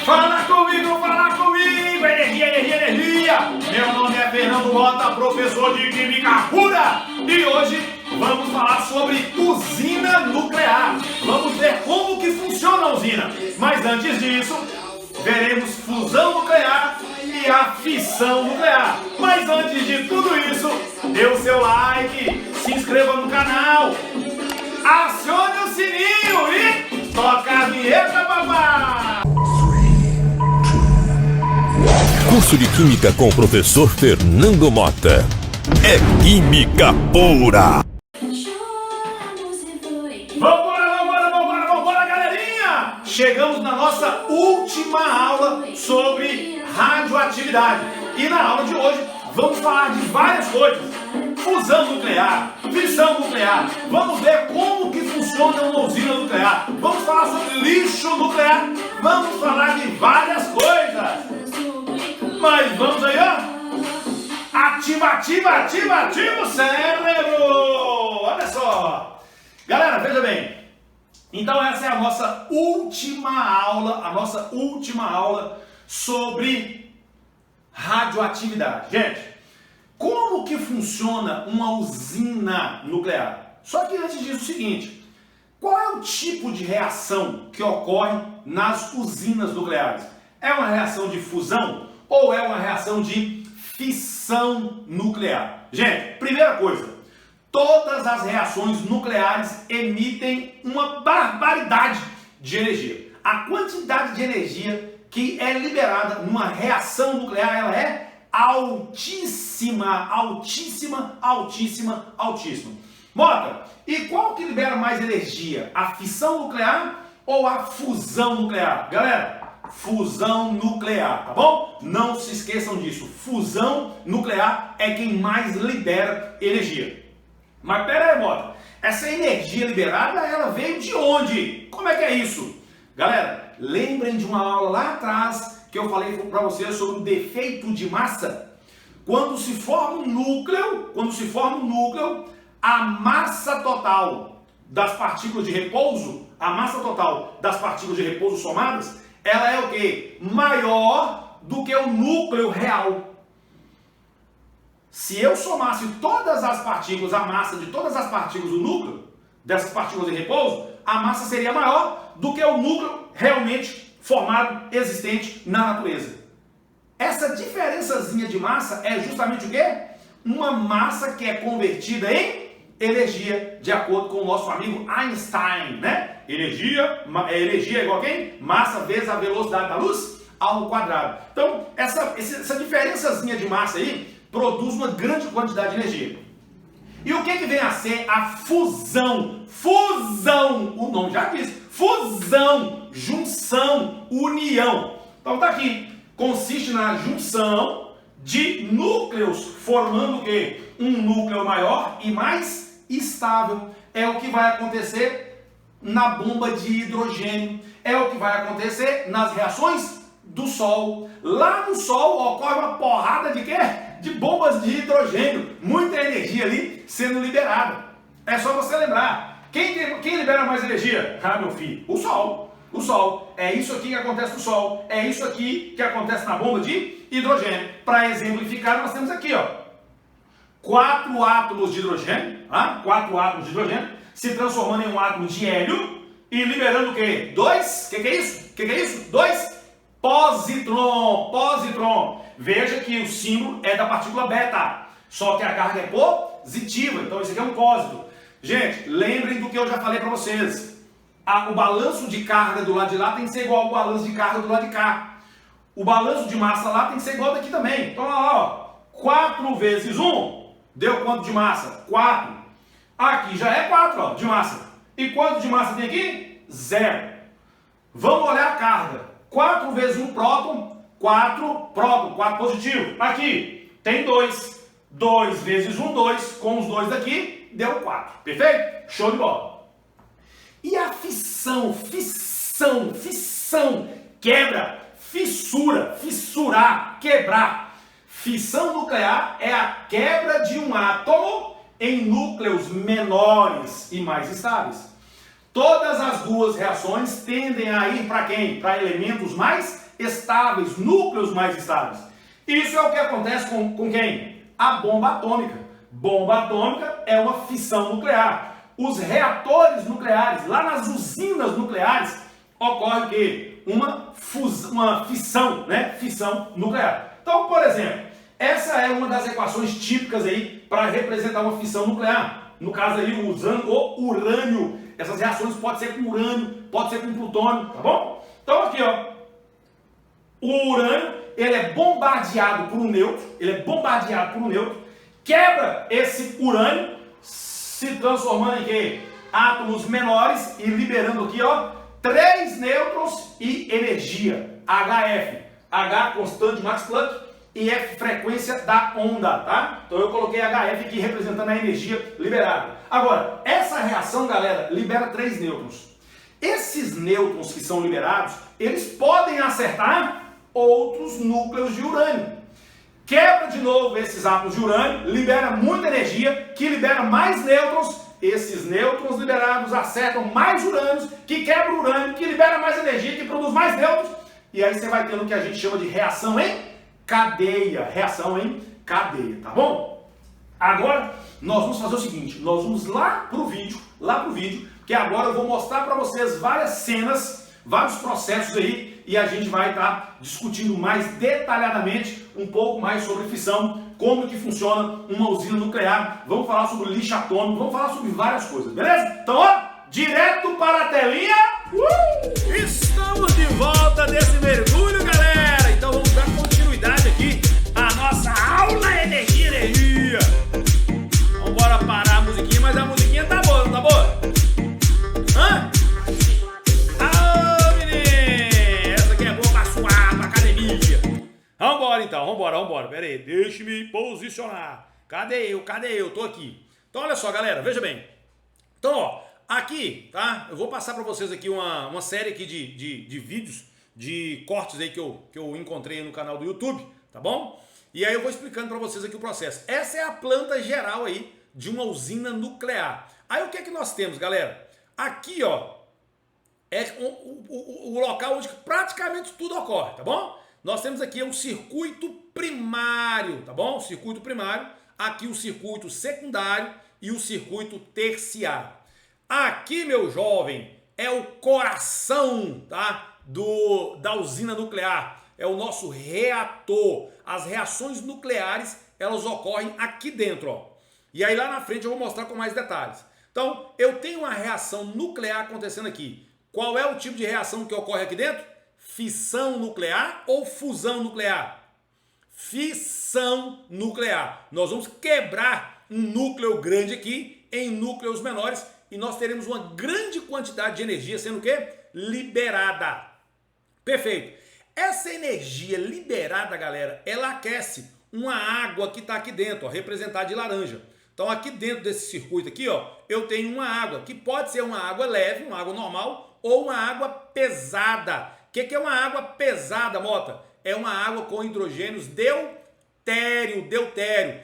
Fala comigo, energia, energia, energia. Meu nome é Fernando Mota, professor de Química Pura. E hoje vamos falar sobre usina nuclear. Vamos ver como que funciona a usina. Mas antes disso, veremos fusão nuclear e a fissão nuclear. Mas antes de tudo isso, dê o seu like, se inscreva no canal, acione o sininho e toca a vinheta, papai! Curso de Química com o professor Fernando Mota. É Química Pura! Vambora, galerinha! Chegamos na nossa última aula sobre radioatividade. E na aula de hoje vamos falar de várias coisas. Fusão nuclear, fissão nuclear. Vamos ver como que funciona uma usina nuclear. Vamos falar sobre lixo nuclear. Vamos falar de várias coisas. Mas vamos aí, ó. Ativa o cérebro. Olha só. Galera, veja bem. Então essa é a nossa última aula sobre radioatividade. Gente, como que funciona uma usina nuclear? Só que antes disso, o seguinte: qual é o tipo de reação que ocorre nas usinas nucleares? É uma reação de fusão ou é uma reação de fissão nuclear? Gente, primeira coisa, todas as reações nucleares emitem uma barbaridade de energia. A quantidade de energia que é liberada numa reação nuclear, ela é altíssima. Mota, e qual que libera mais energia? A fissão nuclear ou a fusão nuclear? Galera, fusão nuclear, tá bom? Não se esqueçam disso. Fusão nuclear é quem mais libera energia. Mas pera aí, Mota, essa energia liberada, ela veio de onde? Como é que é isso? Galera, lembrem de uma aula lá atrás que eu falei para vocês sobre o defeito de massa? Quando se forma um núcleo, a massa total das partículas de repouso, somadas, ela é o quê? Maior do que o núcleo real. Se eu somasse todas as partículas, a massa de todas as partículas do núcleo, dessas partículas de repouso, a massa seria maior do que o núcleo realmente formado, existente na natureza. Essa diferençazinha de massa é justamente o quê? Uma massa que é convertida em energia, de acordo com o nosso amigo Einstein, né? Energia é igual a quem? Massa vezes a velocidade da luz ao quadrado. Então, essa diferençazinha de massa aí produz uma grande quantidade de energia. E o que vem a ser a fusão? Fusão, o nome já diz. Fusão, junção, união. Então tá aqui. Consiste na junção de núcleos, formando o quê? Um núcleo maior e mais estável. É o que vai acontecer na bomba de hidrogênio. É o que vai acontecer nas reações do Sol. Lá no Sol ocorre uma porrada de quê? De bombas de hidrogênio. Muita energia ali sendo liberada. É só você lembrar. Quem libera mais energia? Ah, meu filho, o Sol. O Sol. É isso aqui que acontece no Sol. É isso aqui que acontece na bomba de hidrogênio. Para exemplificar, nós temos aqui, ó, 4 átomos de hidrogênio, se transformando em um átomo de hélio e liberando o quê? 2, que é isso? 2 positron. Veja que o símbolo é da partícula beta, só que a carga é positiva, então esse aqui é um pósitron. Gente, lembrem do que eu já falei para vocês. O balanço de carga do lado de lá tem que ser igual ao balanço de carga do lado de cá. O balanço de massa lá tem que ser igual daqui também. Então, ó, 4 vezes 1 deu quanto de massa? 4. Aqui já é 4, ó, de massa. E quanto de massa tem aqui? 0. Vamos olhar a carga. 4 vezes 1 próton, 4 positivo. Aqui tem 2. 2 vezes 1, 2. Com os 2 daqui, deu 4. Perfeito? Show de bola. E a fissão? Quebra, fissura, fissurar, quebrar. Fissão nuclear é a quebra de um átomo em núcleos menores e mais estáveis. Todas as duas reações tendem a ir para quem? Para elementos mais estáveis, núcleos mais estáveis. Isso é o que acontece com quem? A bomba atômica. Bomba atômica é uma fissão nuclear. Os reatores nucleares, lá nas usinas nucleares, ocorre que uma fissão, né? Fissão nuclear. Então, por exemplo, essa é uma das equações típicas aí para representar uma fissão nuclear. No caso aí, usando o urânio. Essas reações podem ser com urânio, pode ser com plutônio, tá bom? Então aqui, ó, o urânio, ele é bombardeado por um nêutron, quebra esse urânio, se transformando em quê? Átomos menores e liberando aqui, ó, 3 nêutrons e energia, HF. H, constante de Max Planck, e F, frequência da onda, tá? Então eu coloquei HF aqui representando a energia liberada. Agora, essa reação, galera, libera 3 nêutrons. Esses nêutrons que são liberados, eles podem acertar outros núcleos de urânio. Quebra de novo esses átomos de urânio, libera muita energia, que libera mais nêutrons. Esses nêutrons liberados acertam mais urânios, que quebra o urânio, que libera mais energia, que produz mais nêutrons. E aí você vai tendo o que a gente chama de reação em cadeia. Reação em cadeia, tá bom? Agora, nós vamos fazer o seguinte, nós vamos lá pro vídeo, que agora eu vou mostrar para vocês várias cenas, vários processos aí, e a gente vai estar discutindo mais detalhadamente um pouco mais sobre fissão, como que funciona uma usina nuclear, vamos falar sobre lixo atômico, vamos falar sobre várias coisas, beleza? Então, ó, direto para a telinha. Estamos de volta desse mergulho, galera! Então vamos dar continuidade aqui à nossa aula energia. Vamos embora parar a musiquinha, mas a musiquinha tá boa, não tá boa? Hã? Ah, menino! Essa aqui é boa pra suar, pra academia. Vambora então, vambora. Pera aí, deixa-me posicionar. Cadê eu? Tô aqui. Então olha só, galera, veja bem. Então, ó, aqui, tá? Eu vou passar pra vocês aqui uma série aqui de vídeos, de cortes aí que eu encontrei no canal do YouTube, tá bom? E aí eu vou explicando pra vocês aqui o processo. Essa é a planta geral aí de uma usina nuclear. Aí o que é que nós temos, galera? Aqui, ó, é o local onde praticamente tudo ocorre, tá bom? Nós temos aqui um circuito primário, tá bom? Circuito primário, aqui o circuito secundário e o circuito terciário. Aqui, meu jovem, é o coração, tá? Da usina nuclear. É o nosso reator. As reações nucleares, elas ocorrem aqui dentro, ó. E aí lá na frente eu vou mostrar com mais detalhes. Então, eu tenho uma reação nuclear acontecendo aqui. Qual é o tipo de reação que ocorre aqui dentro? Fissão nuclear ou fusão nuclear? Fissão nuclear. Nós vamos quebrar um núcleo grande aqui em núcleos menores e nós teremos uma grande quantidade de energia sendo o quê? Liberada. Perfeito. Essa energia liberada, galera, ela aquece uma água que está aqui dentro, ó, representada de laranja. Então aqui dentro desse circuito aqui, ó, eu tenho uma água, que pode ser uma água leve, uma água normal, ou uma água pesada. O que é uma água pesada, Mota? É uma água com hidrogênios deutério.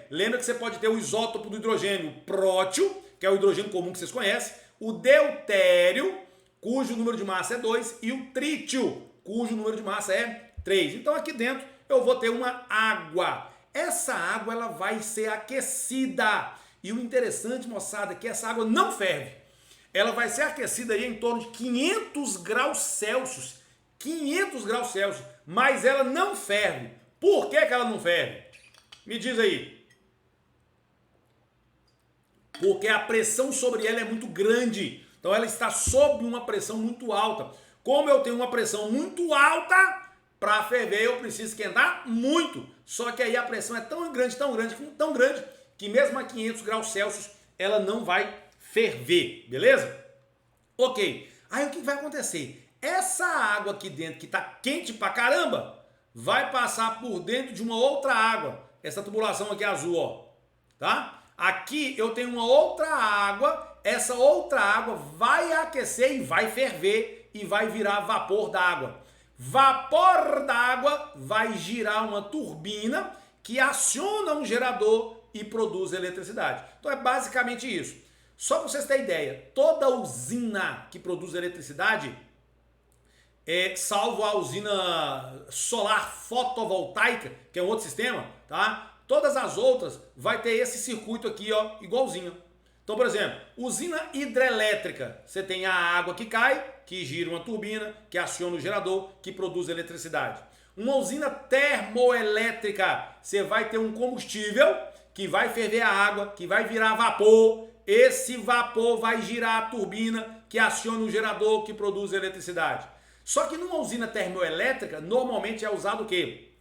Lembra que você pode ter o isótopo do hidrogênio prótio, que é o hidrogênio comum que vocês conhecem, o deutério, cujo número de massa é 2, e o trítio, cujo número de massa é 3. Então aqui dentro eu vou ter uma água. Essa água ela vai ser aquecida. E o interessante, moçada, é que essa água não ferve. Ela vai ser aquecida aí em torno de 500 graus Celsius. 500 graus Celsius. Mas ela não ferve. Por que ela não ferve? Me diz aí. Porque a pressão sobre ela é muito grande. Então ela está sob uma pressão muito alta. Como eu tenho uma pressão muito alta, para ferver eu preciso esquentar muito. Só que aí a pressão é tão grande, que mesmo a 500 graus Celsius ela não vai ferver, beleza? Ok. Aí o que vai acontecer? Essa água aqui dentro que está quente pra caramba, vai passar por dentro de uma outra água. Essa tubulação aqui azul, ó. Tá? Aqui eu tenho uma outra água. Essa outra água vai aquecer e vai ferver e vai virar vapor d'água. Vapor d'água vai girar uma turbina que aciona um gerador e produz eletricidade. Então é basicamente isso. Só para vocês terem ideia, toda usina que produz eletricidade, salvo a usina solar fotovoltaica, que é um outro sistema, tá? Todas as outras vai ter esse circuito aqui, ó, igualzinho. Então, por exemplo, usina hidrelétrica, você tem a água que cai, que gira uma turbina, que aciona o gerador, que produz eletricidade. Uma usina termoelétrica, você vai ter um combustível que vai ferver a água, que vai virar vapor. Esse vapor vai girar a turbina, que aciona o gerador, que produz eletricidade. Só que numa usina termoelétrica, normalmente é usado o quê?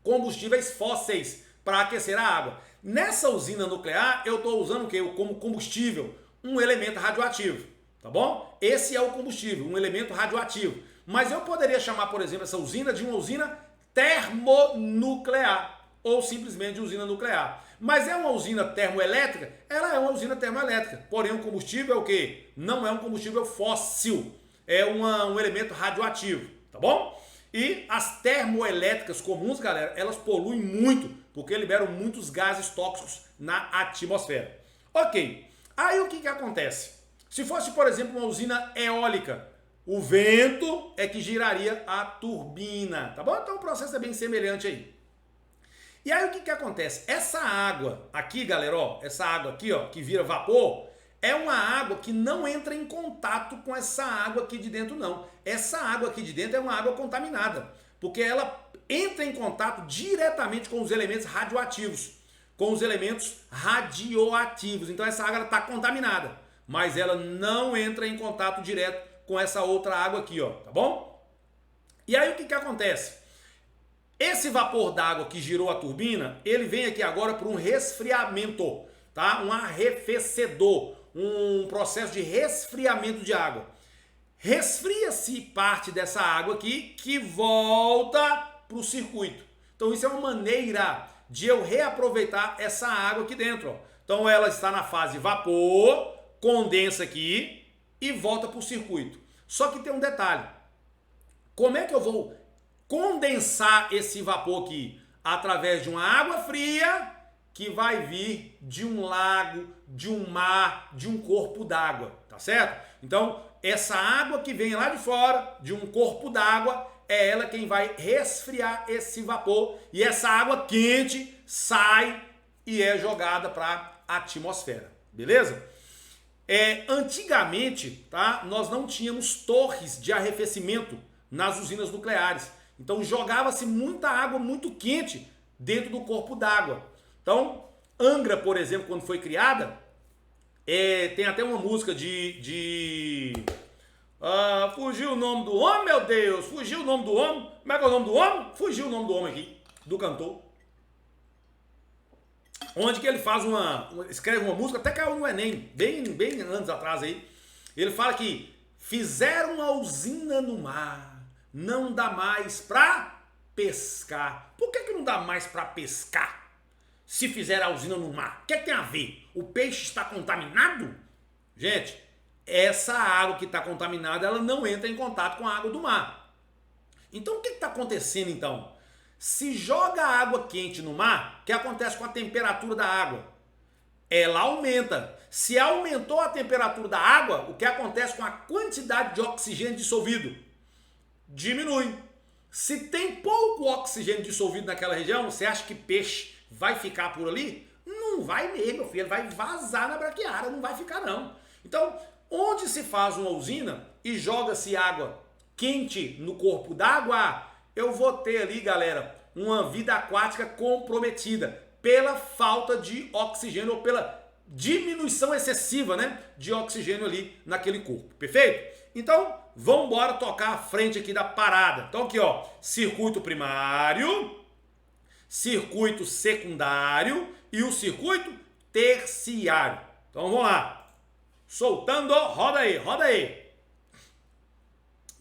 Combustíveis fósseis para aquecer a água. Nessa usina nuclear, eu estou usando o quê? Como combustível? Um elemento radioativo, tá bom? Esse é o combustível, um elemento radioativo. Mas eu poderia chamar, por exemplo, essa usina de uma usina termonuclear, ou simplesmente de usina nuclear. Mas é uma usina termoelétrica? Ela é uma usina termoelétrica. Porém, o combustível é o quê? Não é um combustível fóssil, é um elemento radioativo, tá bom? E as termoelétricas comuns, galera, elas poluem muito, porque liberam muitos gases tóxicos na atmosfera. Ok, aí o que acontece? Se fosse, por exemplo, uma usina eólica, o vento é que giraria a turbina, tá bom? Então o processo é bem semelhante aí. E aí o que acontece? Essa água aqui, galera, ó, essa água aqui, ó, que vira vapor, é uma água que não entra em contato com essa água aqui de dentro, não. Essa água aqui de dentro é uma água contaminada, porque ela entra em contato diretamente com os elementos radioativos, com os elementos radioativos. Então essa água está contaminada, mas ela não entra em contato direto com essa outra água aqui, ó, tá bom? E aí o que acontece? Esse vapor d'água que girou a turbina, ele vem aqui agora para um resfriamento, tá? Um arrefecedor, um processo de resfriamento de água. Resfria-se parte dessa água aqui que volta para o circuito. Então isso é uma maneira de eu reaproveitar essa água aqui dentro, ó. Então ela está na fase vapor, condensa aqui e volta para o circuito. Só que tem um detalhe. Como é que eu vou condensar esse vapor aqui? Através de uma água fria que vai vir de um lago, de um mar, de um corpo d'água, tá certo? Então, essa água que vem lá de fora, de um corpo d'água, é ela quem vai resfriar esse vapor e essa água quente sai e é jogada para a atmosfera, beleza? Antigamente, tá, nós não tínhamos torres de arrefecimento nas usinas nucleares. Então jogava-se muita água muito quente dentro do corpo d'água. Então, Angra, por exemplo, quando foi criada, tem até uma música fugiu o nome do homem, meu Deus! Fugiu o nome do homem. Como é que é o nome do homem? Fugiu o nome do homem aqui, do cantor. Onde que ele faz escreve uma música, até caiu no Enem, bem anos atrás aí. Ele fala que fizeram uma usina no mar, não dá mais pra pescar. Por que não dá mais pra pescar? Se fizer a usina no mar, o que tem a ver? O peixe está contaminado? Gente, essa água que está contaminada, ela não entra em contato com a água do mar. Então o que está acontecendo então? Se joga água quente no mar, o que acontece com a temperatura da água? Ela aumenta. Se aumentou a temperatura da água, o que acontece com a quantidade de oxigênio dissolvido? Diminui. Se tem pouco oxigênio dissolvido naquela região, você acha que peixe vai ficar por ali? Não vai mesmo, meu filho. Ele vai vazar na braquiária, não vai ficar não. Então, onde se faz uma usina e joga-se água quente no corpo d'água, eu vou ter ali, galera, uma vida aquática comprometida pela falta de oxigênio ou pela diminuição excessiva, né, de oxigênio ali naquele corpo, perfeito? Então, vamos embora tocar a frente aqui da parada. Então aqui, ó, circuito primário, circuito secundário e o circuito terciário. Então vamos lá. Soltando, roda aí, roda aí.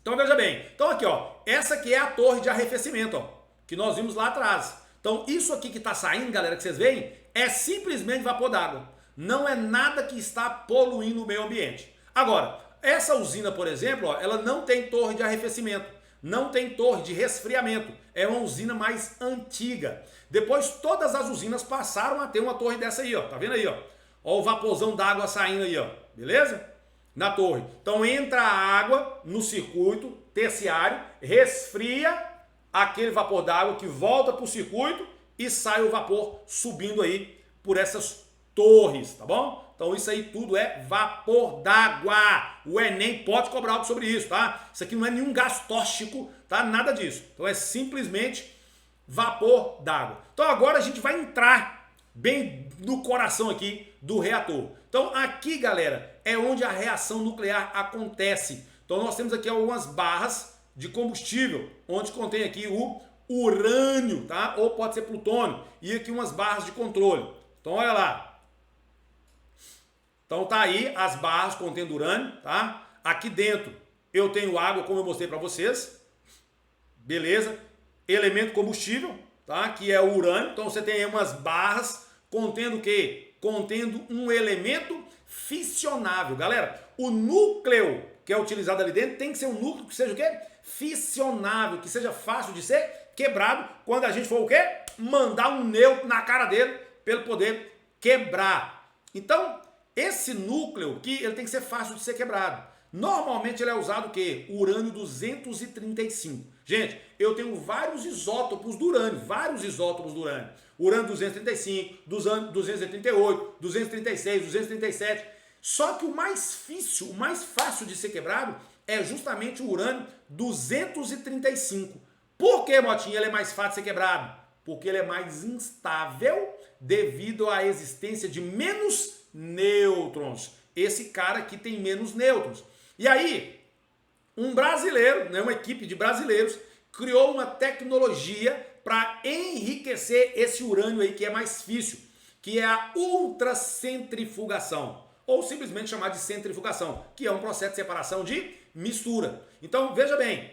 Então veja bem, então aqui ó, essa aqui é a torre de arrefecimento, ó, que nós vimos lá atrás. Então isso aqui que está saindo, galera, que vocês veem, é simplesmente vapor d'água. Não é nada que está poluindo o meio ambiente. Agora, essa usina, por exemplo, ó, ela não tem torre de arrefecimento, não tem torre de resfriamento. É uma usina mais antiga. Depois todas as usinas passaram a ter uma torre dessa aí, ó. Tá vendo aí, ó? Ó o vaporzão d'água saindo aí, ó. Beleza? Na torre. Então entra a água no circuito terciário, resfria aquele vapor d'água que volta para o circuito e sai o vapor subindo aí por essas torres, tá bom? Então isso aí tudo é vapor d'água. O Enem pode cobrar algo sobre isso, tá? Isso aqui não é nenhum gás tóxico, tá? Nada disso. Então é simplesmente vapor d'água. Então agora a gente vai entrar bem no coração aqui do reator. Então aqui, galera, é onde a reação nuclear acontece. Então nós temos aqui algumas barras de combustível, onde contém aqui o urânio, tá? Ou pode ser plutônio. E aqui umas barras de controle. Então olha lá. Então tá aí as barras contendo urânio, tá? Aqui dentro eu tenho água, como eu mostrei para vocês. Beleza? Elemento combustível, tá? Que é o urânio. Então você tem aí umas barras contendo o quê? Contendo um elemento fissionável. Galera, o núcleo que é utilizado ali dentro tem que ser um núcleo que seja o quê? Fissionável, que seja fácil de ser quebrado quando a gente for o quê? Mandar um nêutron na cara dele para ele poder quebrar. Então, esse núcleo aqui, ele tem que ser fácil de ser quebrado. Normalmente ele é usado o quê? Urânio 235. Gente, eu tenho vários isótopos do urânio, Urânio 235, 238, 236, 237. Só que o mais fácil de ser quebrado é justamente o urânio 235. Por que, Motinha, ele é mais fácil de ser quebrado? Porque ele é mais instável devido à existência de menos nêutrons. Esse cara aqui tem menos nêutrons. E aí, um brasileiro, né, uma equipe de brasileiros, criou uma tecnologia para enriquecer esse urânio aí que é mais difícil, que é a ultracentrifugação, ou simplesmente chamar de centrifugação, que é um processo de separação de mistura. Então, veja bem,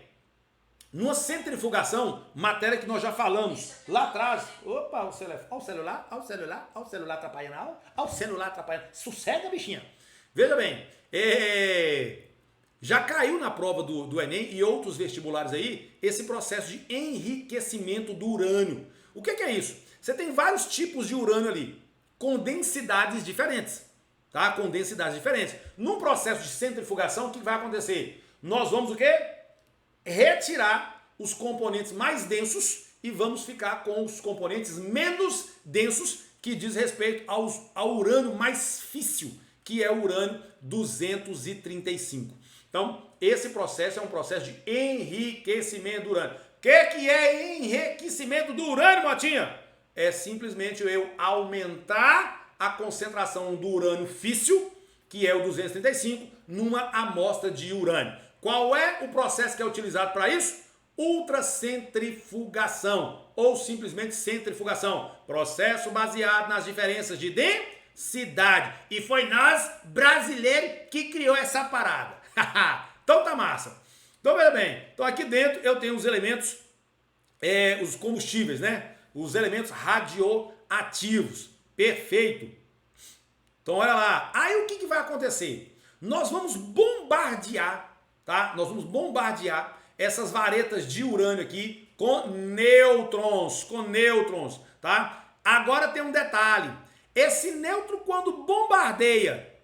numa centrifugação, matéria que nós já falamos lá atrás. Opa, olha o celular atrapalhando, olha o celular atrapalhando. Sossega, bichinha. Veja bem, já caiu na prova do Enem e outros vestibulares aí esse processo de enriquecimento do urânio. O que é isso? Você tem vários tipos de urânio ali, com densidades diferentes. Tá? Com densidades diferentes. Num processo de centrifugação, o que vai acontecer? Nós vamos o quê? Retirar os componentes mais densos e vamos ficar com os componentes menos densos, que diz respeito ao urânio mais físsil, que é o urânio 235. Então, esse processo é um processo de enriquecimento do urânio. O que é enriquecimento do urânio, Motinha? É simplesmente eu aumentar a concentração do urânio físsil, que é o 235, numa amostra de urânio. Qual é o processo que é utilizado para isso? Ultracentrifugação, ou simplesmente centrifugação. Processo baseado nas diferenças de densidade. E foi nós, brasileiros, que criou essa parada. Então tá massa. Então veja bem, então aqui dentro eu tenho os elementos, os combustíveis, né? Os elementos radioativos. Perfeito. Então olha lá. Aí o que vai acontecer? Nós vamos bombardear, tá? Nós vamos bombardear essas varetas de urânio aqui com nêutrons, tá? Agora tem um detalhe. Esse nêutron, quando bombardeia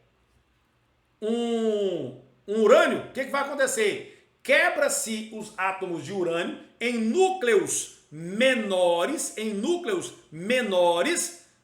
um urânio, o que vai acontecer? Quebra-se os átomos de urânio em núcleos menores,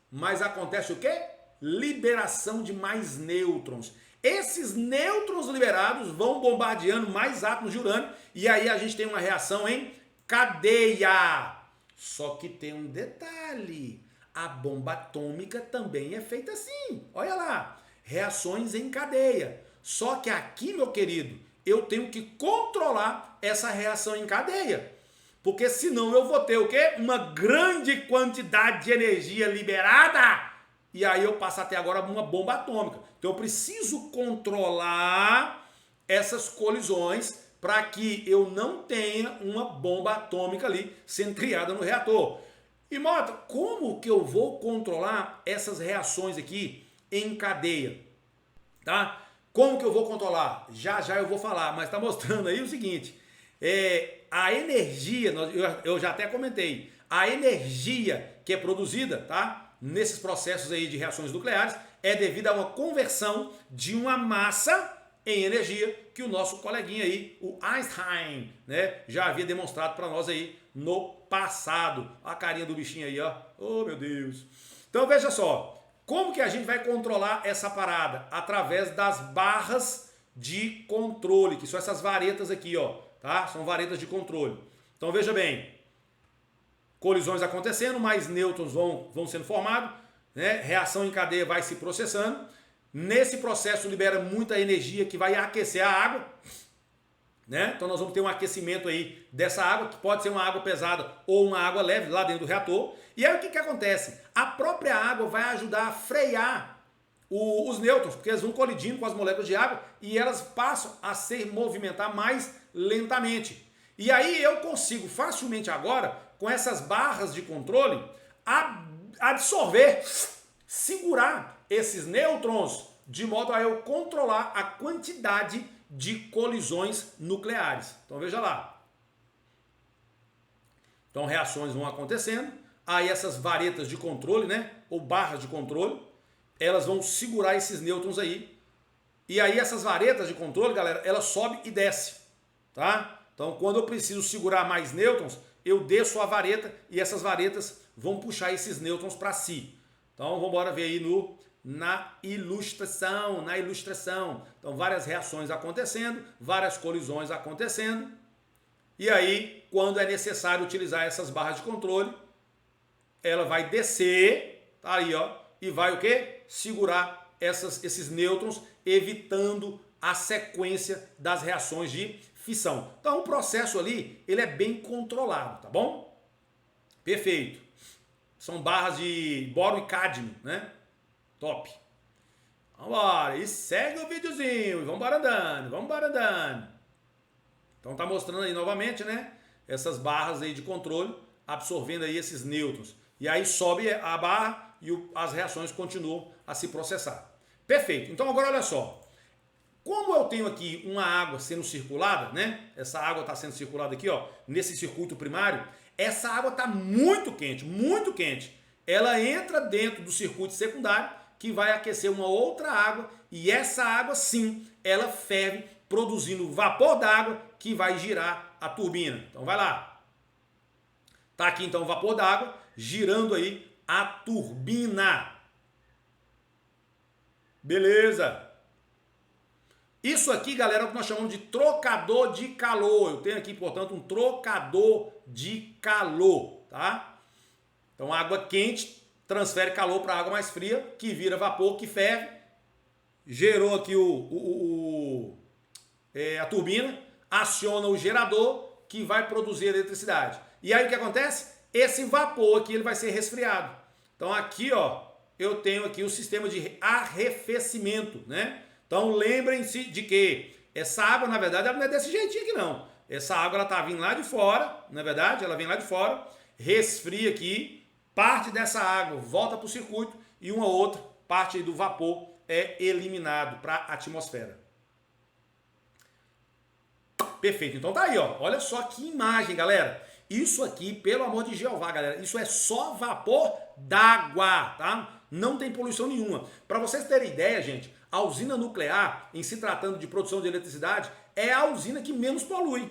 mas acontece o quê? Liberação de mais nêutrons. Esses nêutrons liberados vão bombardeando mais átomos de urânio e aí a gente tem uma reação em cadeia. Só que tem um detalhe. A bomba atômica também é feita assim. Olha lá. Reações em cadeia. Só que aqui, meu querido, eu tenho que controlar essa reação em cadeia. Porque senão eu vou ter o quê? Uma grande quantidade de energia liberada. E aí eu passo até agora uma bomba atômica. Então eu preciso controlar essas colisões para que eu não tenha uma bomba atômica ali sendo criada no reator. E Mota, como que eu vou controlar essas reações aqui em cadeia? Tá? Como que eu vou controlar? Já eu vou falar, mas está mostrando aí o seguinte. A energia, eu já até comentei, a energia que é produzida, tá? Nesses processos aí de reações nucleares é devido a uma conversão de uma massa em energia que o nosso coleguinha aí, o Einstein, né, já havia demonstrado para nós aí no passado. A carinha do bichinho aí, ó. Oh, meu Deus. Então veja só, como que a gente vai controlar essa parada? Através das barras de controle, que são essas varetas aqui, ó, tá? São varetas de controle. Então veja bem, colisões acontecendo, mais nêutrons vão sendo formados, né? Reação em cadeia vai se processando. Nesse processo libera muita energia que vai aquecer a água, né? Então nós vamos ter um aquecimento aí dessa água, que pode ser uma água pesada ou uma água leve lá dentro do reator. E aí o que acontece? A própria água vai ajudar a frear os nêutrons, porque eles vão colidindo com as moléculas de água e elas passam a se movimentar mais lentamente. E aí eu consigo facilmente agora, com essas barras de controle, absorver, segurar esses nêutrons, de modo a eu controlar a quantidade de colisões nucleares. Então veja lá. Então reações vão acontecendo, aí essas varetas de controle, né, ou barras de controle, elas vão segurar esses nêutrons aí. E aí essas varetas de controle, galera, elas sobem e descem, tá? Então quando eu preciso segurar mais nêutrons, eu desço a vareta e essas varetas vão puxar esses nêutrons para si. Então vamos embora ver aí na ilustração. Então várias reações acontecendo, várias colisões acontecendo. E aí, quando é necessário utilizar essas barras de controle, ela vai descer, tá aí, ó, e vai o quê? Segurar esses nêutrons, evitando a sequência das reações de fissão. Então o processo ali, ele é bem controlado, tá bom? Perfeito. São barras de bóron e cádmio, né? Top. Vambora, e segue o videozinho, vambora andando. Então tá mostrando aí novamente, né? Essas barras aí de controle, absorvendo aí esses nêutrons. E aí sobe a barra e as reações continuam a se processar. Perfeito. Então agora olha só. Como eu tenho aqui uma água sendo circulada, né? Essa água está sendo circulada aqui, ó, nesse circuito primário. Essa água está muito quente, muito quente. Ela entra dentro do circuito secundário, que vai aquecer uma outra água, e essa água sim, ela ferve, produzindo vapor d'água que vai girar a turbina. Então vai lá. Tá aqui então o vapor d'água girando aí a turbina. Beleza. Isso aqui, galera, é o que nós chamamos de trocador de calor. Eu tenho aqui, portanto, um trocador de calor, tá? Então, a água quente transfere calor para a água mais fria, que vira vapor, que ferve. Gerou aqui a turbina, aciona o gerador, que vai produzir eletricidade. E aí o que acontece? Esse vapor aqui ele vai ser resfriado. Então, aqui, ó, eu tenho aqui o sistema de arrefecimento, né? Então lembrem-se de que essa água, na verdade, ela não é desse jeitinho aqui não. Essa água ela está vindo lá de fora, na verdade, ela vem lá de fora, resfria aqui, parte dessa água volta para o circuito e uma outra parte do vapor é eliminado para a atmosfera. Perfeito, então tá aí, ó. Olha só que imagem, galera. Isso aqui, pelo amor de Jeová, galera, isso é só vapor d'água, tá? Não tem poluição nenhuma. Para vocês terem ideia, gente, a usina nuclear, em se tratando de produção de eletricidade, é a usina que menos polui.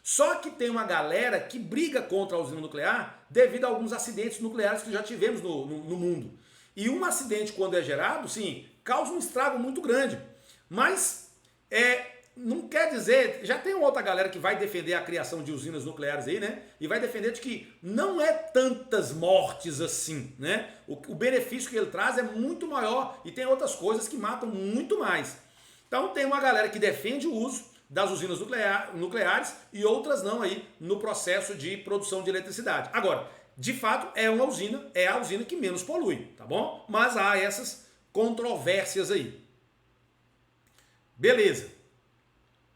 Só que tem uma galera que briga contra a usina nuclear devido a alguns acidentes nucleares que já tivemos no mundo. E um acidente, quando é gerado, sim, causa um estrago muito grande. Mas não quer dizer, já tem outra galera que vai defender a criação de usinas nucleares aí, né? E vai defender de que não é tantas mortes assim, né? O benefício que ele traz é muito maior e tem outras coisas que matam muito mais. Então tem uma galera que defende o uso das usinas nucleares e outras não aí no processo de produção de eletricidade. Agora, de fato, é a usina que menos polui, tá bom? Mas há essas controvérsias aí. Beleza.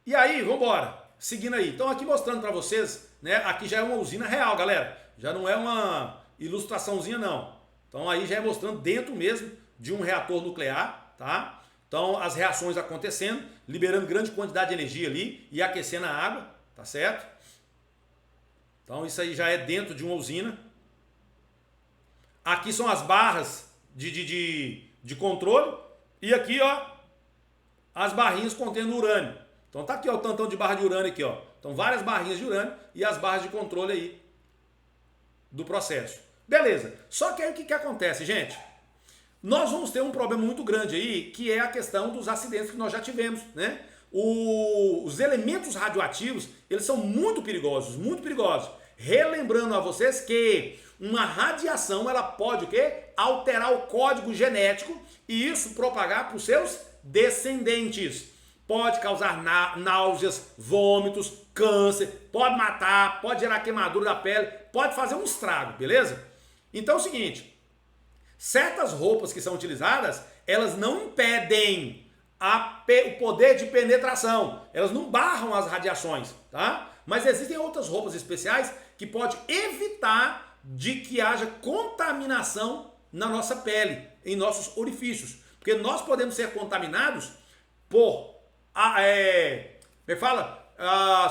E aí, vamos embora. Seguindo aí. Então aqui mostrando para vocês, né? Aqui já é uma usina real, galera. Já não é uma ilustraçãozinha, não. Então aí já é mostrando dentro mesmo de um reator nuclear, tá? Então as reações acontecendo, liberando grande quantidade de energia ali e aquecendo a água, tá certo? Então isso aí já é dentro de uma usina. Aqui são as barras de controle. E aqui, ó, as barrinhas contendo urânio. Então tá aqui ó, o tantão de barra de urânio aqui, ó. Então várias barrinhas de urânio e as barras de controle aí do processo. Beleza. Só que aí o que acontece, gente? Nós vamos ter um problema muito grande aí, que é a questão dos acidentes que nós já tivemos, né? Os elementos radioativos, eles são muito perigosos, muito perigosos. Relembrando a vocês que uma radiação, ela pode o quê? Alterar o código genético e isso propagar para os seus descendentes. Pode causar náuseas, vômitos, câncer, pode matar, pode gerar queimadura da pele, pode fazer um estrago, beleza? Então é o seguinte, certas roupas que são utilizadas, elas não impedem o poder de penetração, elas não barram as radiações, tá? Mas existem outras roupas especiais que podem evitar de que haja contaminação na nossa pele, em nossos orifícios. Porque nós podemos ser contaminados por,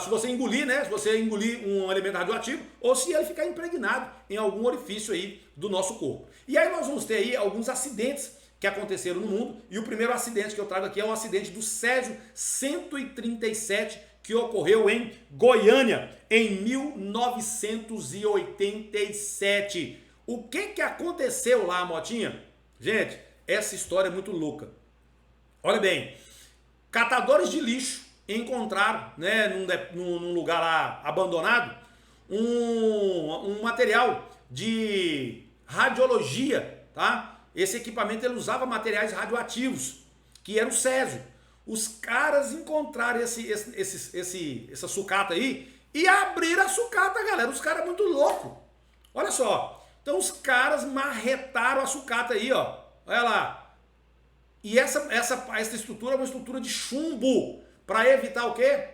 se você engolir, né? Se você engolir um elemento radioativo ou se ele ficar impregnado em algum orifício aí do nosso corpo. E aí nós vamos ter aí alguns acidentes que aconteceram no mundo. E o primeiro acidente que eu trago aqui é o acidente do Césio 137, que ocorreu em Goiânia em 1987. O que aconteceu lá, Motinha? Gente, essa história é muito louca. Olha bem, catadores de lixo encontraram, né, num lugar lá abandonado, um material de radiologia, tá? Esse equipamento ele usava materiais radioativos, que era o césio. Os caras encontraram essa sucata aí e abriram a sucata, galera. Os caras muito loucos. Olha só. Então os caras marretaram a sucata aí, ó. Olha lá. E essa estrutura é uma estrutura de chumbo para evitar o quê?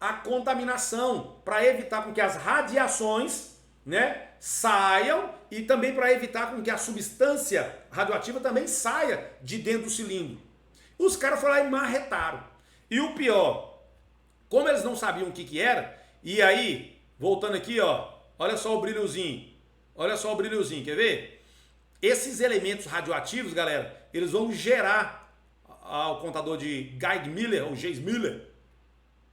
A contaminação, para evitar com que as radiações, né, saiam e também para evitar com que a substância radioativa também saia de dentro do cilindro. Os caras foram lá e marretaram. E o pior, como eles não sabiam o que era, e aí, voltando aqui, ó, olha só o brilhozinho. Olha só o brilhozinho, quer ver? Esses elementos radioativos, galera, eles vão gerar ao contador de Geiger-Müller, ou Geis-Müller,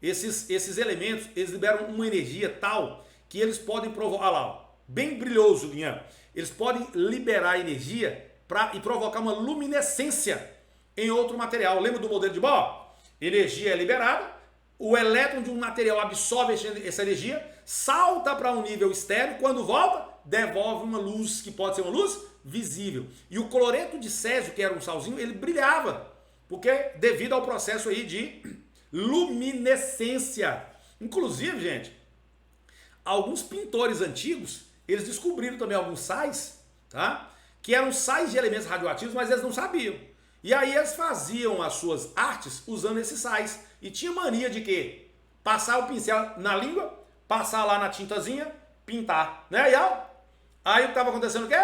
esses elementos, eles liberam uma energia tal que eles podem provocar, olha lá, ó, bem brilhoso, linha. Eles podem liberar energia e provocar uma luminescência em outro material. Lembra do modelo de Bohr? Energia é liberada, o elétron de um material absorve essa energia, salta para um nível estéreo, quando volta, devolve uma luz, que pode ser uma luz visível. E o cloreto de césio, que era um salzinho, ele brilhava, porque devido ao processo aí de luminescência. Inclusive, gente, alguns pintores antigos, eles descobriram também alguns sais, tá? Que eram sais de elementos radioativos, mas eles não sabiam. E aí eles faziam as suas artes usando esses sais. E tinha mania de quê? Passar o pincel na língua, passar lá na tintazinha, pintar. Né? E aí estava acontecendo o quê?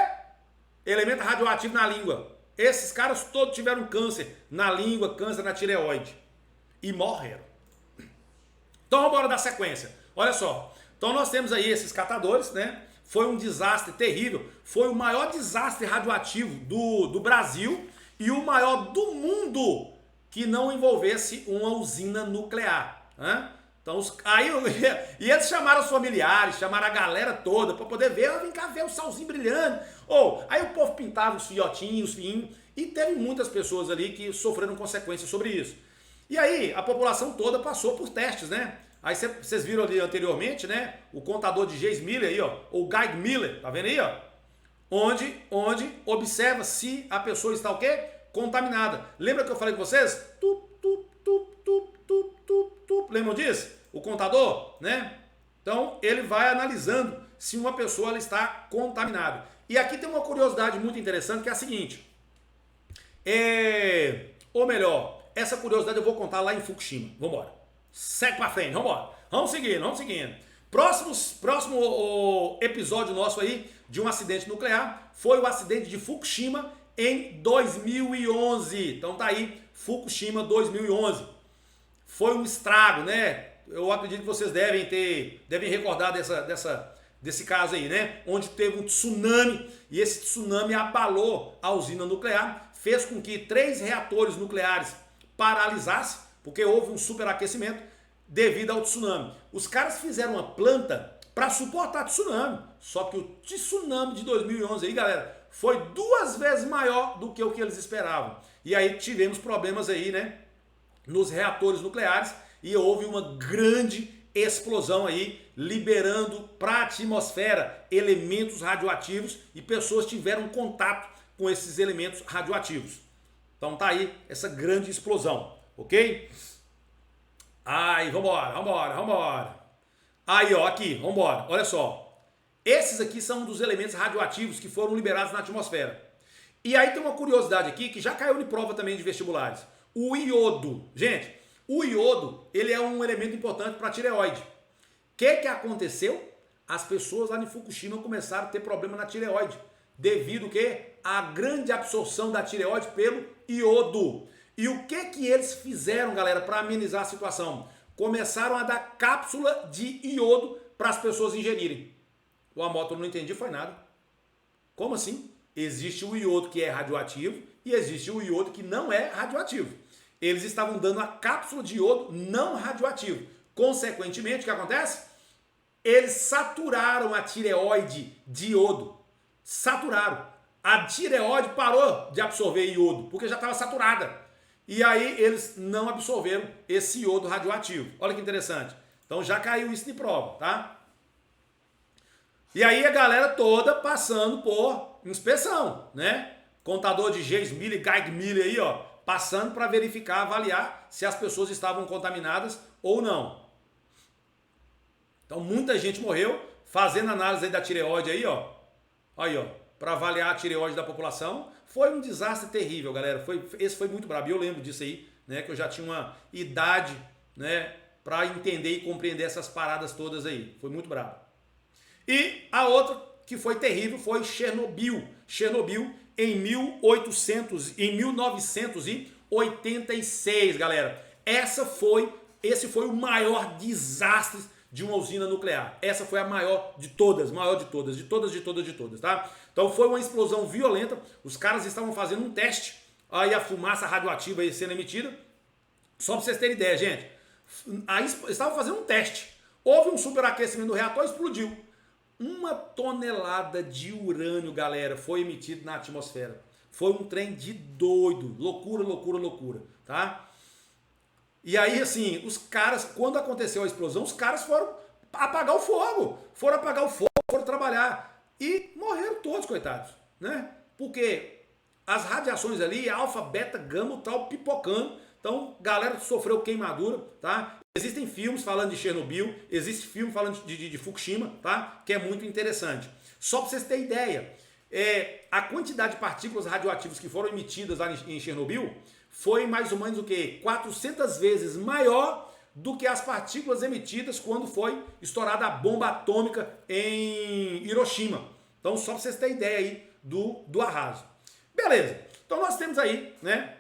Elemento radioativo na língua. Esses caras todos tiveram câncer na língua, câncer na tireoide. E morreram. Então vamos embora dar sequência. Olha só. Então nós temos aí esses catadores, né? Foi um desastre terrível. Foi o maior desastre radioativo do Brasil e o maior do mundo que não envolvesse uma usina nuclear. Né? Então, e eles chamaram os familiares, chamaram a galera toda para poder ver, vem cá ver o solzinho brilhando. Aí o povo pintava os filhotinhos, os fiinhos, e teve muitas pessoas ali que sofreram consequências sobre isso. E aí a população toda passou por testes, né? Aí vocês viram ali anteriormente, né? O contador de Geis-Müller aí, ó, ou Geiger-Müller, tá vendo aí, ó? Onde observa se a pessoa está o quê? Contaminada. Lembra que eu falei com vocês? Lembram disso? O contador, né? Então, ele vai analisando se uma pessoa ela está contaminada. E aqui tem uma curiosidade muito interessante que é a seguinte. Ou melhor, essa curiosidade eu vou contar lá em Fukushima. Vamos embora. Segue pra frente, vamos embora. Vamos seguindo. Próximo episódio nosso aí de um acidente nuclear foi o acidente de Fukushima em 2011. Então tá aí, Fukushima 2011. Foi um estrago, né? Eu acredito que vocês devem recordar desse caso aí, né? Onde teve um tsunami e esse tsunami abalou a usina nuclear, fez com que 3 reatores nucleares paralisasse, porque houve um superaquecimento devido ao tsunami. Os caras fizeram uma planta para suportar tsunami, só que o tsunami de 2011 aí, galera, foi 2 vezes maior do que o que eles esperavam. E aí tivemos problemas aí, né, nos reatores nucleares e houve uma grande explosão aí, liberando para a atmosfera elementos radioativos e pessoas tiveram contato com esses elementos radioativos. Então tá aí essa grande explosão, ok? Aí, vambora. Aí, ó, aqui, vambora, olha só. Esses aqui são um dos elementos radioativos que foram liberados na atmosfera. E aí tem uma curiosidade aqui que já caiu de prova também de vestibulares. O iodo. Gente, o iodo, ele é um elemento importante para a tireoide. O que aconteceu? As pessoas lá em Fukushima começaram a ter problema na tireoide. Devido ao quê? À grande absorção da tireoide pelo iodo. E o que eles fizeram, galera, para amenizar a situação? Começaram a dar cápsula de iodo para as pessoas ingerirem. O Amoto não entendi, foi nada. Como assim? Existe o iodo que é radioativo e existe o iodo que não é radioativo. Eles estavam dando a cápsula de iodo não radioativo. Consequentemente, o que acontece? Eles saturaram a tireoide de iodo. Saturaram. A tireoide parou de absorver iodo, porque já estava saturada. E aí eles não absorveram esse iodo radioativo. Olha que interessante. Então já caiu isso de prova, tá? E aí a galera toda passando por inspeção, né? Contador de James Miller, Geiger Miller aí, ó, passando para verificar, avaliar se as pessoas estavam contaminadas ou não. Então muita gente morreu fazendo análise aí da tireoide aí, ó. Aí, ó, para avaliar a tireoide da população. Foi um desastre terrível, galera. Esse foi muito brabo. E eu lembro disso aí, né, que eu já tinha uma idade, né, para entender e compreender essas paradas todas aí. Foi muito brabo. E a outra que foi terrível foi Chernobyl. Chernobyl em 1986, galera. Esse foi o maior desastre de uma usina nuclear. Essa foi a maior de todas, tá? Então foi uma explosão violenta. Os caras estavam fazendo um teste, aí a fumaça radioativa aí sendo emitida. Só para vocês terem ideia, gente. Aí estavam fazendo um teste. Houve um superaquecimento do reator e explodiu. 1 tonelada de urânio, galera, foi emitido na atmosfera. Foi um trem de doido. Loucura, tá? E aí, assim, os caras, quando aconteceu a explosão, os caras foram apagar o fogo. Foram trabalhar. E morreram todos, coitados, né? Porque as radiações ali, alfa, beta, gama, o tal, pipocando. Então, galera sofreu queimadura, tá? Existem filmes falando de Chernobyl, existe filme falando de Fukushima, tá? Que é muito interessante. Só para vocês terem ideia, a quantidade de partículas radioativas que foram emitidas lá em Chernobyl foi mais ou menos o quê? 400 vezes maior do que as partículas emitidas quando foi estourada a bomba atômica em Hiroshima. Então, só para vocês terem ideia aí do arraso. Beleza. Então, nós temos aí, né,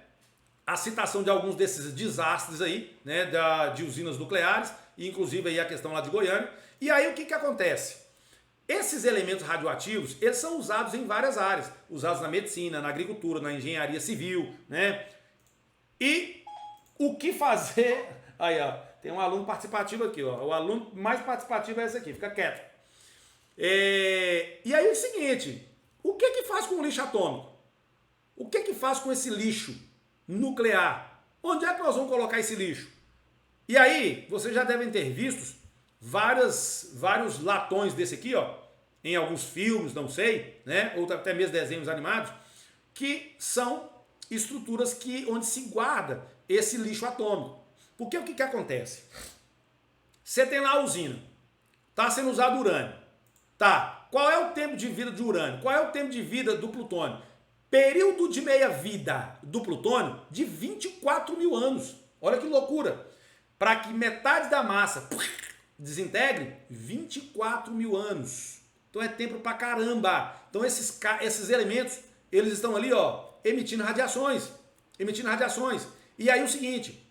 a citação de alguns desses desastres aí, né, de usinas nucleares, e inclusive aí a questão lá de Goiânia. E aí o que acontece? Esses elementos radioativos, eles são usados em várias áreas, usados na medicina, na agricultura, na engenharia civil, né? E o que fazer? Aí, ó, tem um aluno participativo aqui, ó. O aluno mais participativo é esse aqui, fica quieto. E aí é o seguinte, o que faz com o lixo atômico? O que faz com esse lixo nuclear? Onde é que nós vamos colocar esse lixo? E aí, vocês já devem ter visto vários latões desse aqui, ó, em alguns filmes, não sei, né, ou até mesmo desenhos animados, que são estruturas onde se guarda esse lixo atômico. Porque o que acontece? Você tem lá a usina, está sendo usado urânio, tá? Qual é o tempo de vida do urânio? Qual é o tempo de vida do plutônio? Período de meia-vida do plutônio de 24 mil anos. Olha que loucura. Para que metade da massa desintegre, 24 mil anos. Então é tempo pra caramba. Então esses elementos, eles estão ali, ó, emitindo radiações. E aí o seguinte,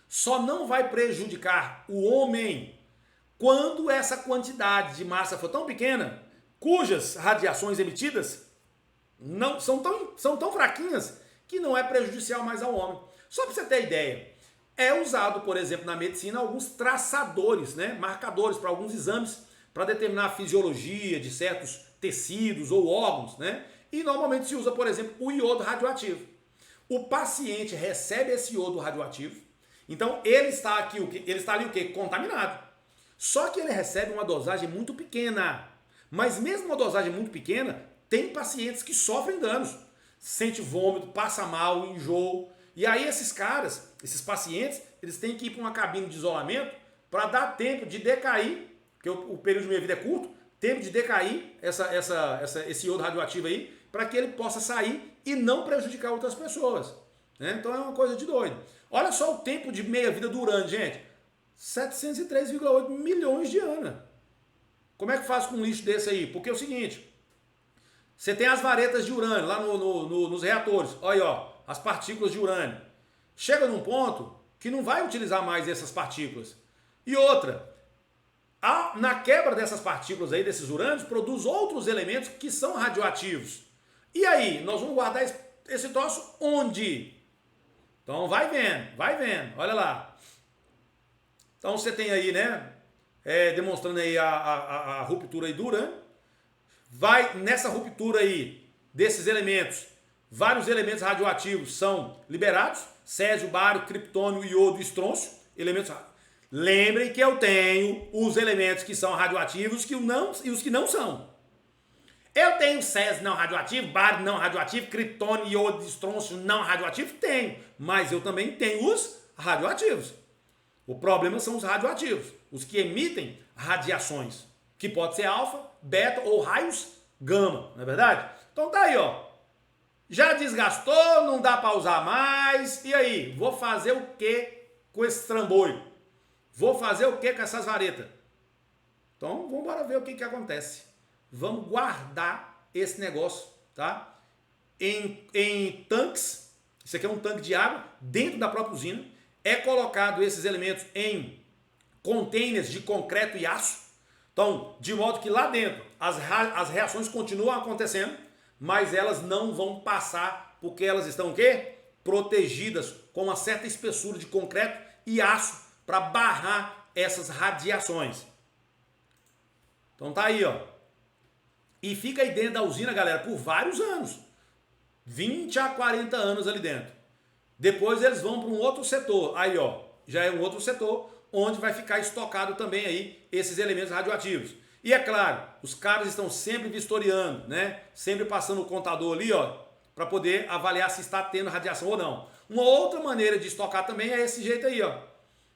só não vai prejudicar o homem quando essa quantidade de massa for tão pequena, cujas radiações emitidas não são tão fraquinhas que não é prejudicial mais ao homem. Só para você ter ideia, é usado, por exemplo, na medicina alguns traçadores, né, marcadores para alguns exames, para determinar a fisiologia de certos tecidos ou órgãos, né? E normalmente se usa, por exemplo, o iodo radioativo. O paciente recebe esse iodo radioativo, então ele está aqui, ele está ali o quê? Contaminado. Só que ele recebe uma dosagem muito pequena. Mas mesmo uma dosagem muito pequena, tem pacientes que sofrem danos. Sente vômito, passa mal, enjoo. E aí esses caras, esses pacientes, eles têm que ir para uma cabine de isolamento para dar tempo de decair, porque o período de meia-vida é curto, tempo de decair esse iodo radioativo aí, para que ele possa sair e não prejudicar outras pessoas. Né? Então é uma coisa de doido. Olha só o tempo de meia-vida do urânio, gente. 703,8 milhões de anos. Como é que faz com um lixo desse aí? Porque é o seguinte, você tem as varetas de urânio lá nos reatores. Olha aí, ó, as partículas de urânio. Chega num ponto que não vai utilizar mais essas partículas. E outra, na quebra dessas partículas aí, desses urânios, produz outros elementos que são radioativos. E aí, nós vamos guardar esse troço onde? Então vai vendo, olha lá. Então você tem aí, né, demonstrando aí a ruptura aí do urânio. Vai nessa ruptura aí desses elementos, vários elementos radioativos são liberados, césio, bário, criptônio, iodo e estrôncio, elementos. Lembrem que eu tenho os elementos que são radioativos e os que não são. Eu tenho césio não radioativo, bário não radioativo, criptônio, iodo, estrôncio não radioativo? Tenho, mas eu também tenho os radioativos. O problema são os radioativos, os que emitem radiações, que pode ser alfa, beta ou raios gama, não é verdade? Então tá aí, ó. Já desgastou, não dá para usar mais, e aí? Vou fazer o que com esse trambolho? Vou fazer o que com essas varetas? Então vamos embora ver o que acontece. Vamos guardar esse negócio, tá? Em tanques, isso aqui é um tanque de água, dentro da própria usina, é colocado esses elementos em containers de concreto e aço, então, de modo que lá dentro as reações continuam acontecendo, mas elas não vão passar, porque elas estão o quê? Protegidas com uma certa espessura de concreto e aço para barrar essas radiações. Então tá aí, ó. E fica aí dentro da usina, galera, por vários anos. 20 a 40 anos ali dentro. Depois eles vão para um outro setor. Aí, ó, já é um outro setor onde vai ficar estocado também aí esses elementos radioativos. E é claro, os caras estão sempre vistoriando, né? Sempre passando o contador ali, ó, para poder avaliar se está tendo radiação ou não. Uma outra maneira de estocar também é esse jeito aí, ó.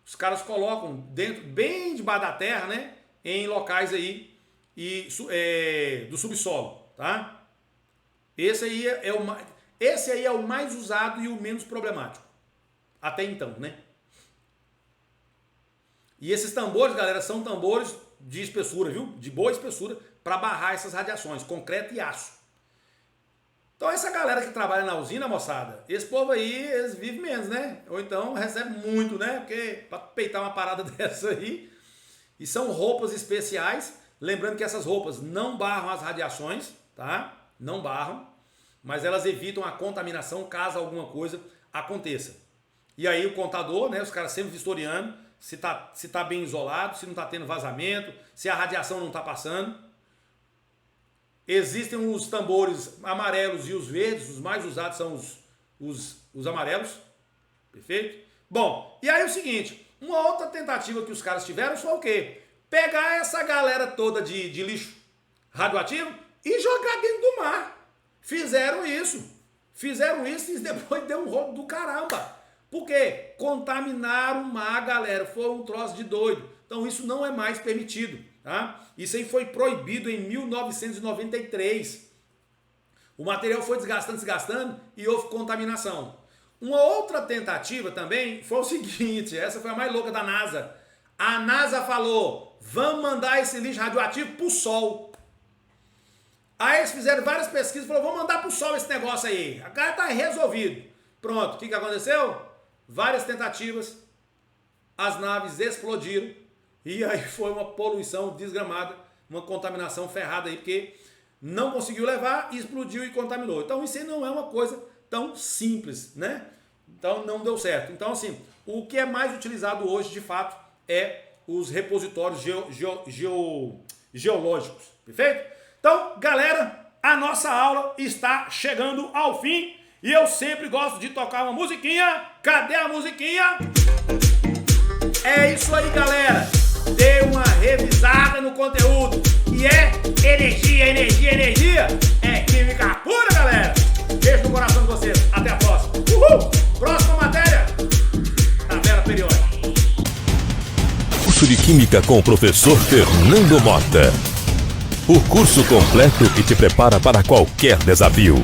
Os caras colocam dentro, bem debaixo da terra, né? Em locais aí do subsolo, tá? Esse aí é o mais usado e o menos problemático. Até então, né? E esses tambores, galera, são tambores de espessura, viu? De boa espessura, para barrar essas radiações, concreto e aço. Então essa galera que trabalha na usina, moçada, esse povo aí, eles vivem menos, né? Ou então recebe muito, né? Porque para peitar uma parada dessa aí. E são roupas especiais, lembrando que essas roupas não barram as radiações, tá? Não barram, mas elas evitam a contaminação caso alguma coisa aconteça. E aí o contador, né? Os caras sempre vistoriando se tá bem isolado, se não tá tendo vazamento, se a radiação não tá passando. Existem os tambores amarelos e os verdes, os mais usados são os amarelos, perfeito? Bom, e aí o seguinte, uma outra tentativa que os caras tiveram foi o quê? Pegar essa galera toda de lixo radioativo e jogar dentro do mar. Fizeram isso e depois deu um rolo do caramba. Por quê? Contaminaram o mar, galera, foi um troço de doido. Então isso não é mais permitido, tá? Isso aí foi proibido em 1993. O material foi desgastando e houve contaminação. Uma outra tentativa também foi o seguinte, essa foi a mais louca da NASA. A NASA falou, vamos mandar esse lixo radioativo pro sol. Aí eles fizeram várias pesquisas e falaram, vamos mandar pro sol esse negócio aí. A cara tá resolvido. Pronto, o que aconteceu? Várias tentativas, as naves explodiram e aí foi uma poluição desgramada, uma contaminação ferrada aí, porque não conseguiu levar, explodiu e contaminou. Então isso aí não é uma coisa tão simples, né? Então não deu certo. Então assim, o que é mais utilizado hoje, de fato, é os repositórios geológicos, perfeito? Então, galera, a nossa aula está chegando ao fim e eu sempre gosto de tocar uma musiquinha. Cadê a musiquinha? É isso aí, galera. Dê uma revisada no conteúdo. E é energia, energia, energia. É química pura, galera. Beijo no coração de vocês. Até a próxima. Uhul! Próxima matéria. Tabela periódica. Curso de Química com o professor Fernando Mota. O curso completo que te prepara para qualquer desafio.